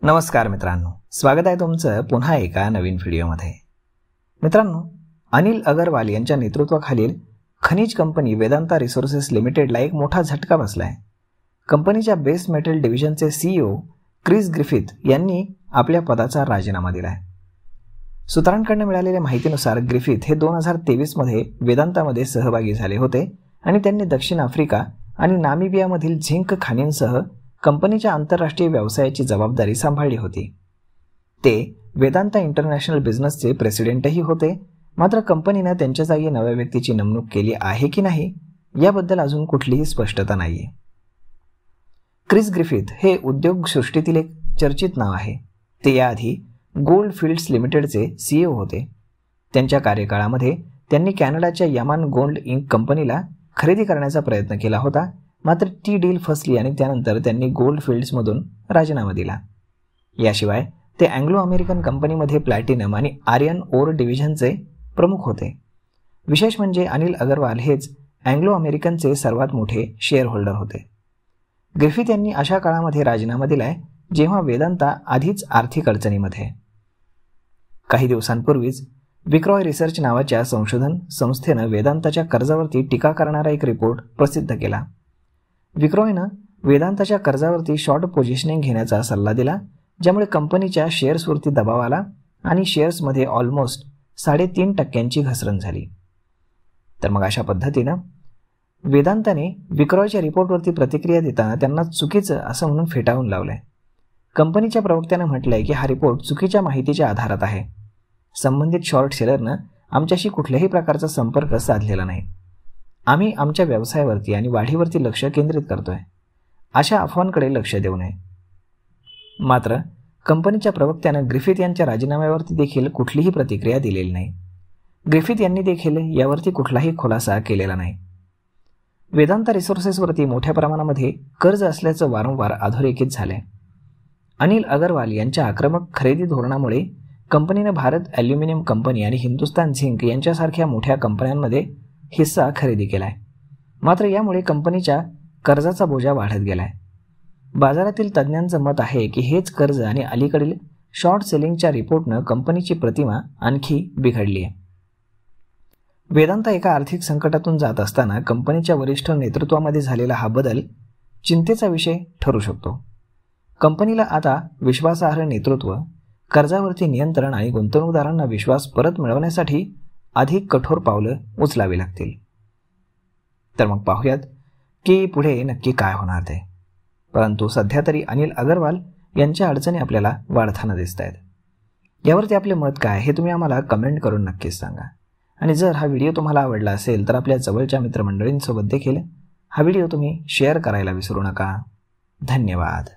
नमस्कार मित्रांनो, स्वागत आहे तुमचं पुन्हा एका नवीन व्हिडिओमध्ये। मित्रांनो, अनिल अगरवाल यांच्या नेतृत्वाखालील खनिज कंपनी वेदांता रिसोर्सेस लिमिटेडला एक मोठा झटका बसलाय। कंपनीच्या बेस मेटल डिव्हिजनचे CEO क्रिस ग्रिफिथ यांनी आपल्या पदाचा राजीनामा दिलाय। सूत्रांकडून मिळालेल्या माहितीनुसार ग्रिफिथ हे 2023 मध्ये वेदांतामध्ये सहभागी झाले होते आणि त्यांनी दक्षिण आफ्रिका आणि नामिबियामधील झिंक खाणींसह कंपनीच्या आंतरराष्ट्रीय व्यवसायाची जबाबदारी सांभाळली होती। ते वेदांता इंटरनॅशनल बिझनेसचे प्रेसिडेंटही होते, मात्र कंपनीने त्यांच्या जागी नव्या व्यक्तीची नेमणूक केली आहे की नाही याबद्दल अजून कुठलीही स्पष्टता नाहीये। क्रिस ग्रिफिथ हे उद्योगसृष्टीतील एक चर्चित नाव आहे। ते याआधी गोल्ड फील्ड्स लिमिटेडचे CEO होते। त्यांच्या कार्यकाळामध्ये त्यांनी कॅनडाच्या यमान गोल्ड इंक कंपनीला खरेदी करण्याचा प्रयत्न केला होता, मात्र ती डील फसली आणि त्यानंतर त्यांनी गोल्ड फील्ड्समधून राजीनामा दिला। याशिवाय ते अँग्लो अमेरिकन कंपनीमध्ये प्लॅटिनम आणि आर्यन ओर डिव्हिजनचे प्रमुख होते। विशेष म्हणजे अनिल अगरवाल हेच अँग्लो अमेरिकनचे सर्वात मोठे शेअर होल्डर होते। ग्रिफिथ यांनी अशा काळामध्ये राजीनामा दिलाय जेव्हा वेदांता आधीच आर्थिक अडचणीमध्ये। काही दिवसांपूर्वीच विक्रॉय रिसर्च नावाच्या संशोधन संस्थेनं वेदांताच्या कर्जावरती टीका करणारा एक रिपोर्ट प्रसिद्ध केला। विक्रॉयनं वेदांताच्या कर्जावरती शॉर्ट पोझिशनिंग घेण्याचा सल्ला दिला, ज्यामुळे कंपनीच्या शेअर्सवरती दबाव आला आणि शेअर्समध्ये ऑलमोस्ट 3.5% घसरण झाली। तर मग अशा पद्धतीनं वेदांताने विक्रॉयच्या रिपोर्टवरती प्रतिक्रिया देताना त्यांना चुकीचं असं म्हणून फेटाळून लावलंय। कंपनीच्या प्रवक्त्यानं म्हटलंय की हा रिपोर्ट चुकीच्या माहितीच्या आधारात आहे। संबंधित शॉर्ट सेलरनं आमच्याशी कुठल्याही प्रकारचा संपर्क साधलेला नाही। आम्ही आमच्या व्यवसायावरती आणि वाढीवरती लक्ष केंद्रित करतोय। अशा अफवांकडे लक्ष देऊ नये। मात्र कंपनीच्या प्रवक्त्यानं ग्रिफिथ यांच्या राजीनाम्यावरती देखील कुठलीही प्रतिक्रिया दिलेली नाही। ग्रिफिथ यांनी देखील यावरती कुठलाही खुलासा केलेला नाही। वेदांता रिसोर्सेसवरती मोठ्या प्रमाणामध्ये कर्ज असल्याचं वारंवार अधोरेखित झालंय। अनिल अगरवाल यांच्या आक्रमक खरेदी धोरणामुळे कंपनीने भारत ॲल्युमिनियम कंपनी आणि हिंदुस्तान झिंक यांच्यासारख्या मोठ्या कंपन्यांमध्ये हिस्सा खरेदी केलाय। मात्र यामुळे कंपनीच्या कर्जाचा बोजा वाढत गेलाय। बाजारातील तज्ज्ञांचं मत आहे की हेच कर्ज आणि अलीकडील शॉर्ट सेलिंगच्या रिपोर्टनं कंपनीची प्रतिमा आणखी बिघडली आहे। वेदांता एका आर्थिक संकटातून जात असताना कंपनीच्या वरिष्ठ नेतृत्वामध्ये झालेला हा बदल चिंतेचा विषय ठरू शकतो। कंपनीला आता विश्वासार्ह नेतृत्व, कर्जावरती नियंत्रण आणि गुंतवणूकदारांना विश्वास परत मिळवण्यासाठी अधिक कठोर पावलं उचलावी लागतील। तर मग पाहूयात की पुढे नक्की काय होणार ते। परंतु सध्या तरी अनिल अगरवाल यांच्या अडचणी आपल्याला वाढताना दिसत आहेत। यावरती आपले मत काय हे तुम्ही आम्हाला कमेंट करून नक्कीच सांगा। आणि जर हा व्हिडिओ तुम्हाला आवडला असेल तर आपल्या जवळच्या मित्रमंडळींसोबत देखील हा व्हिडिओ तुम्ही शेअर करायला विसरू नका। धन्यवाद।